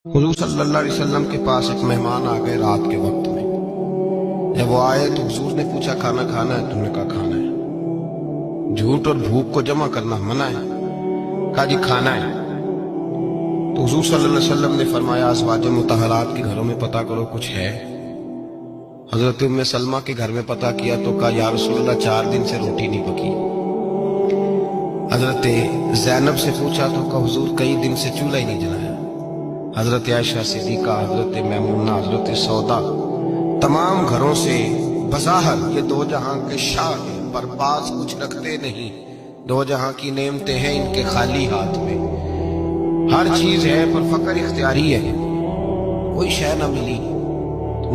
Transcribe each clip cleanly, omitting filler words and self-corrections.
हुजूर सल्लल्लाहु अलैहि वसल्लम के पास एक मेहमान आ गए रात के वक्त में। जब वो आए तो हुजूर ने पूछा खाना खाना है? तुमने कहा खाना है। झूठ और भूख को जमा करना मना है। कहा जी खाना है। तो हुजूर सल्लल्लाहु अलैहि वसल्लम ने फरमाया अज़वाज मुतहरात के घरों में पता करो कुछ है। हजरत उम्मे सलमा के घर में पता किया तो कहा या रसूलल्लाह 4 दिन से रोटी नहीं पकी। हजरत ज़ैनब से पूछा तो कहा हुजूर कई दिन से चूल्हा ही नहीं जलाया। हजरत आयशा सिद्दीका, हजरत मैमूना, हजरत सौदा, तमाम घरों से बज़ाहिर ये दो जहां के शाह हैं, पर पास कुछ रखते नहीं। दो जहां की नेमतें हैं इनके खाली हाथ में। हर चीज है पर फकर इख्तियारी है। कोई शय न मिली।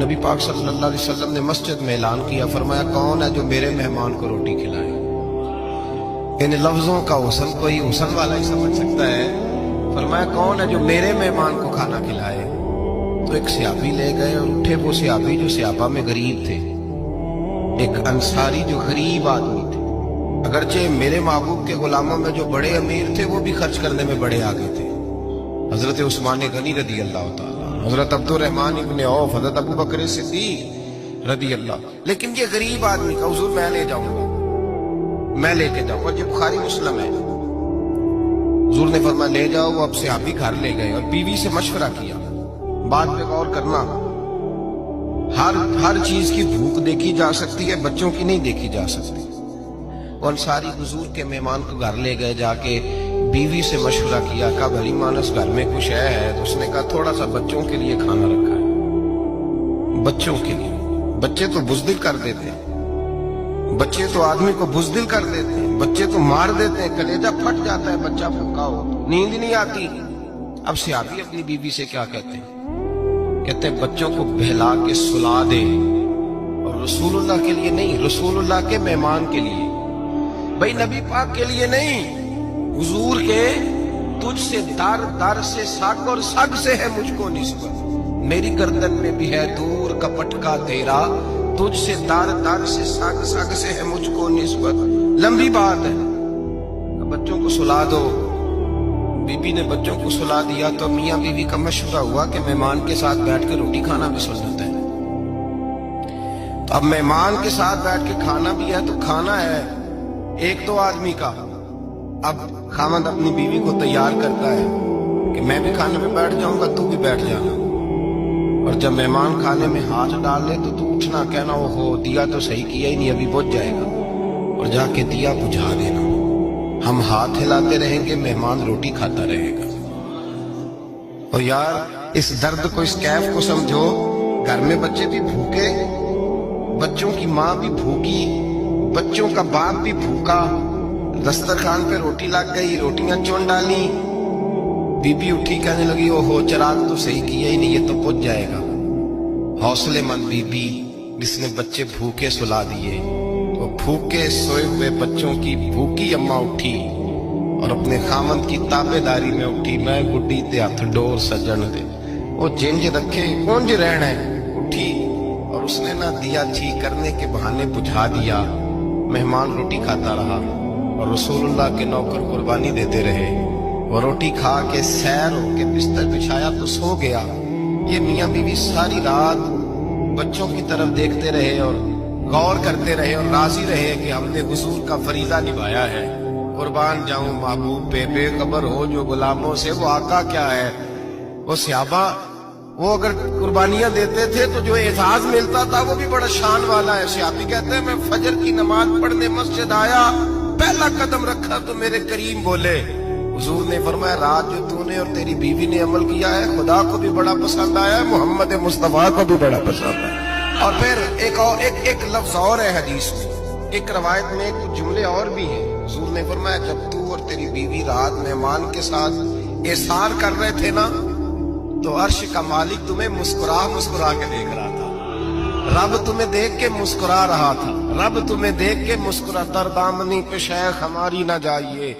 नबी पाक सल्लल्लाहु अलैहि वसल्लम ने मस्जिद में ऐलान किया, फरमाया कौन है जो मेरे मेहमान को रोटी खिलाए। इन लफ्जों का हुस्न कोई हुस्न वाला ही समझ सकता है। फरमाया कौन है जो मेरे मेहमान को खाना खिलाए। तो एक सियाबी ले गए और उठे। वो सियाबी जो सियाबा में गरीब थे, एक अंसारी जो गरीब आदमी थे। अगरचे मेरे महबूब के गुलामों में जो बड़े अमीर थे वो भी खर्च करने में बड़े आगे थे। हजरत उस्मान गनी रदी अल्लाह ताला, हजरत अब्दुर्रहमान इब्ने औफ, हजरत अबू बकर सिद्दीक रदी अल्लाह। लेकिन ये गरीब आदमी का हुजूर मैं ले जाऊंगा, मैं लेके जाऊंगा। ये बुखारी मुस्लिम है। हुजूर ने फरमाया ले जाओ। वो अब से आप भी घर ले गए और बीवी से मशवरा किया। बात पे गौर करना, हर चीज की भूख देखी जा सकती है, बच्चों की नहीं देखी जा सकती। वो अंसारी हुजूर के मेहमान को घर ले गए, जाके बीवी से मशवरा किया। कहा भली मानस घर में कुछ है? तो उसने कहा थोड़ा सा बच्चों के लिए खाना रखा है। बच्चों के लिए? बच्चे तो बुज़दिल कर देते हैं, बच्चे तो आदमी को बुज़दिल कर देते हैं, बच्चे तो मार देते हैं, कलेजा फट जाता है बच्चा भूखा हो, नींद ही नहीं आती। अब सियाबी अपनी बीवी से क्या कहते हैं? कहते हैं बच्चों को बहला के सुला दे, और रसूलुल्लाह के लिए नहीं, रसूलुल्लाह के मेहमान के लिए, भाई नबी पाक के लिए नहीं, हुजूर के। तुझसे दर दर से सग और सग से है मुझको निस्बत, मेरी गर्दन में भी है दूर का पटका तेरा। तुझसे दर दर से सग सग से है मुझको निस्बत। लंबी बात है। बच्चों को सुला दो। बीबी ने बच्चों को सुला दिया तो मियां बीवी का मशवरा हुआ कि मेहमान के साथ बैठ के रोटी खाना भी सुन्नत है। तो अब मेहमान के साथ बैठ के खाना भी है तो खाना है एक दो आदमी का। अब खामद अपनी बीवी को तैयार करता है कि मैं भी खाने में बैठ जाऊंगा, तू भी बैठ जाना। और जब मेहमान खाने में हाथ डाल ले तो तू उठना, कहना ओहो दिया तो सही किया ही नहीं, अभी बुझ जाएगा, और जाके दिया बुझा देना। हम हाथ हिलाते रहेंगे, मेहमान रोटी खाता रहेगा। और यार इस दर्द को, इस कैफ को समझो। घर में बच्चे भी भूखे, बच्चों की माँ भी भूखी, बच्चों का बाप भी भूखा। दस्तरखान पे रोटी लग गई, रोटियां चुन डाली। बीबी उठी, कहने लगी ओहो चिराग तो सही किया ही नहीं, ये तो बुझ जाएगा। हौसलेमंद बीबी जिसने बच्चे भूखे सुला दिए। वो भूखे सोए हुए बच्चों की भूखी अम्मा उठी और अपने खामंद की ताबेदारी में उठी। मैं गुड्डी ते हथ डोर सजन दे, वो जिंज रखे कुंज रहना है। उठी और उसने ना दिया ठीक करने के बहाने बुझा दिया। मेहमान रोटी खाता रहा और रसूलुल्लाह के नौकर कुर्बानी देते रहे। वो रोटी खा के सैर होके बिस्तर बिछाया तो सो गया। ये मियां बीवी सारी रात बच्चों की तरफ देखते रहे और गौर करते रहे और राजी रहे कि हमने हुजूर का फरीजा निभाया है। कुर्बान जाऊं महबूब पे, बेखबर हो जो गुलामों से, वो आका क्या है। वो सियाबा, वो अगर कुर्बानियां देते थे तो जो एजाज मिलता था वो भी बड़ा शान वाला है। सियाबी कहते हैं मैं फजर की नमाज पढ़ने मस्जिद आया, पहला कदम रखा तो मेरे करीम बोले। हुजूर ने फरमाया रात जो तूने और तेरी बीवी ने अमल किया है खुदा को भी बड़ा पसंद आया है, मोहम्मद मुस्तफा को भी बड़ा पसंद है। और फिर एक लफ्ज और है हदीस में, एक रवायत में कुछ जुमले और भी हैं। हुजूर ने फरमाया जब तू और तेरी बीवी रात मेहमान के साथ एसार कर रहे थे ना, तो अर्श का मालिक तुम्हें मुस्कुरा मुस्कुरा के देख रहा था। रब तुम्हें देख के मुस्कुरा रहा था। रब तुम्हें देख के मुस्कुरा। दरदामनी पे शेख हमारी ना जाइए,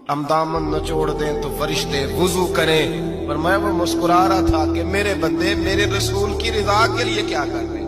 हम दामन न छोड़ दें तो फरिश्ते वुजू करें। पर मैं वो मुस्कुरा रहा था कि मेरे बंदे मेरे रसूल की रिजा के लिए क्या कर रहे हैं।